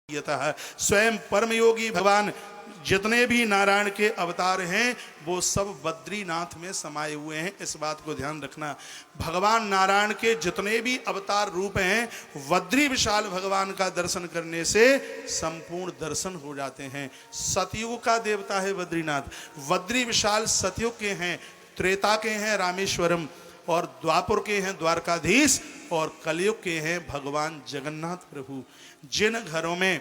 यतः स्वयं परमयोगी भगवान जितने भी नारायण के अवतार हैं वो सब बद्रीनाथ में समाये हुए हैं। इस बात को ध्यान रखना। भगवान नारायण के जितने भी अवतार रूप हैं बद्री विशाल भगवान का दर्शन करने से संपूर्ण दर्शन हो जाते हैं। सतयुग का देवता है बद्रीनाथ। बद्री विशाल सतयुग के हैं, त्रेता के हैं रामेश्वरम, और द्वापर के हैं द्वारकाधीश, और कलयुग के हैं भगवान जगन्नाथ प्रभु। जिन घरों में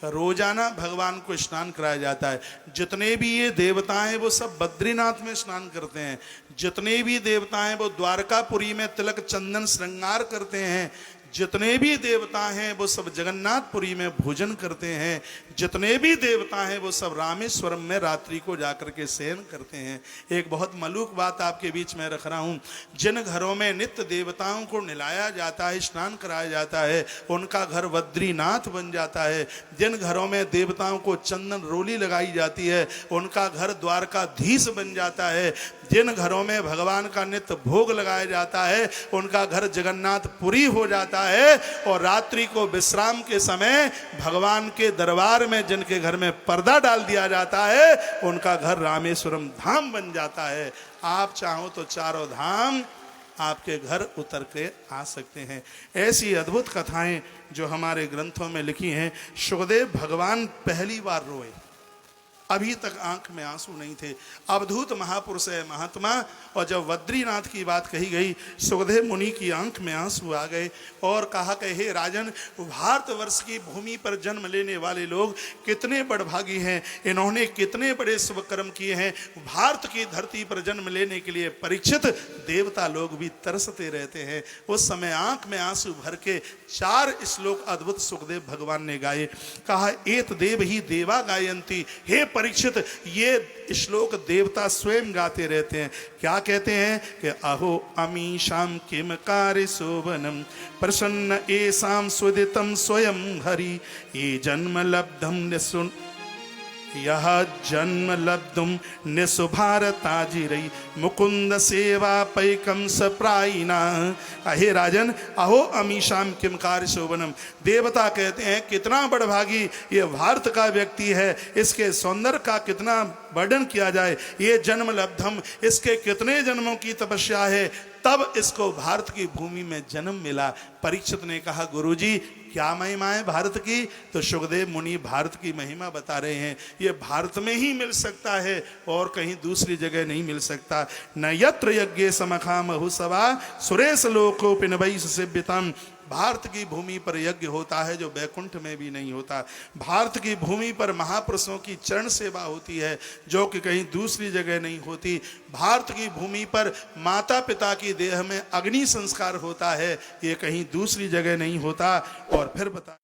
रोजाना भगवान को स्नान कराया जाता है, जितने भी ये देवता हैं वो सब बद्रीनाथ में स्नान करते हैं। जितने भी देवता हैं वो द्वारकापुरी में तिलक चंदन श्रृंगार करते हैं। जितने भी देवता हैं वो सब जगन्नाथपुरी में भोजन करते हैं। जितने भी देवता हैं वो सब रामेश्वरम में रात्रि को जाकर के शयन करते हैं। एक बहुत मलूक बात आपके बीच में रख रहा हूँ। जिन घरों में नित्य देवताओं को नहलाया जाता है, स्नान कराया जाता है, उनका घर बद्रीनाथ बन जाता है। जिन घरों में देवताओं को चंदन रोली लगाई जाती है उनका घर द्वारकाधीश बन जाता है। जिन घरों में भगवान का नित्य भोग लगाया जाता है उनका घर जगन्नाथपुरी हो जाता है। और रात्रि को विश्राम के समय भगवान के दरबार में जिनके घर में पर्दा डाल दिया जाता है उनका घर रामेश्वरम धाम बन जाता है। आप चाहो तो चारों धाम आपके घर उतर के आ सकते हैं। ऐसी अद्भुत कथाएं जो हमारे ग्रंथों में लिखी हैं। सुखदेव भगवान पहली बार रोए, अभी तक आंख में आंसू नहीं थे। अवधूत महापुरुष है महात्मा। और जब बद्रीनाथ की बात कही गई सुखदेव मुनि की आंख में आंसू आ गए और कहा कि हे राजन, भारतवर्ष की भूमि पर जन्म लेने वाले लोग कितने बड़भागी हैं, इन्होंने कितने बड़े शुभ कर्म किए हैं। भारत की धरती पर जन्म लेने के लिए परीक्षित देवता लोग भी तरसते रहते हैं। उस समय आंख में आंसू भर के 4 श्लोक अद्भुत सुखदेव भगवान ने गाए। कहा एत देव ही देवा गायंती। हे परीक्षित, ये श्लोक देवता स्वयं गाते रहते हैं। क्या कहते हैं कि अहो अमीशाम किम कार्य शोभनम प्रसन्न एसाम सुदितम स्वयं हरि। ये जन्म लब्धम निसुन यह जन्म लब्धुम निसुभारताजिरई मुकुंद सेवा पैकम सप्रायिना। हे राजन, अहो अमीशाम किम कार्य शोभनम। देवता कहते हैं कितना बड़भागी ये भारत का व्यक्ति है, इसके सौंदर्य का कितना वर्णन किया जाए। ये जन्म लब्धम, इसके कितने जन्मों की तपस्या है तब इसको भारत की भूमि में जन्म मिला। परीक्षित ने कहा गुरुजी क्या महिमा है भारत की? तो सुखदेव मुनि भारत की महिमा बता रहे हैं। ये भारत में ही मिल सकता है और कहीं दूसरी जगह नहीं मिल सकता। न यत्र यज्ञे समखामहु सवा सुरेश लोकोपिन वैस सिव्यतम। भारत की भूमि पर यज्ञ होता है जो बैकुंठ में भी नहीं होता। भारत की भूमि पर महापुरुषों की चरण सेवा होती है जो कि कहीं दूसरी जगह नहीं होती। भारत की भूमि पर माता पिता की देह में अग्नि संस्कार होता है, ये कहीं दूसरी जगह नहीं होता। और फिर बता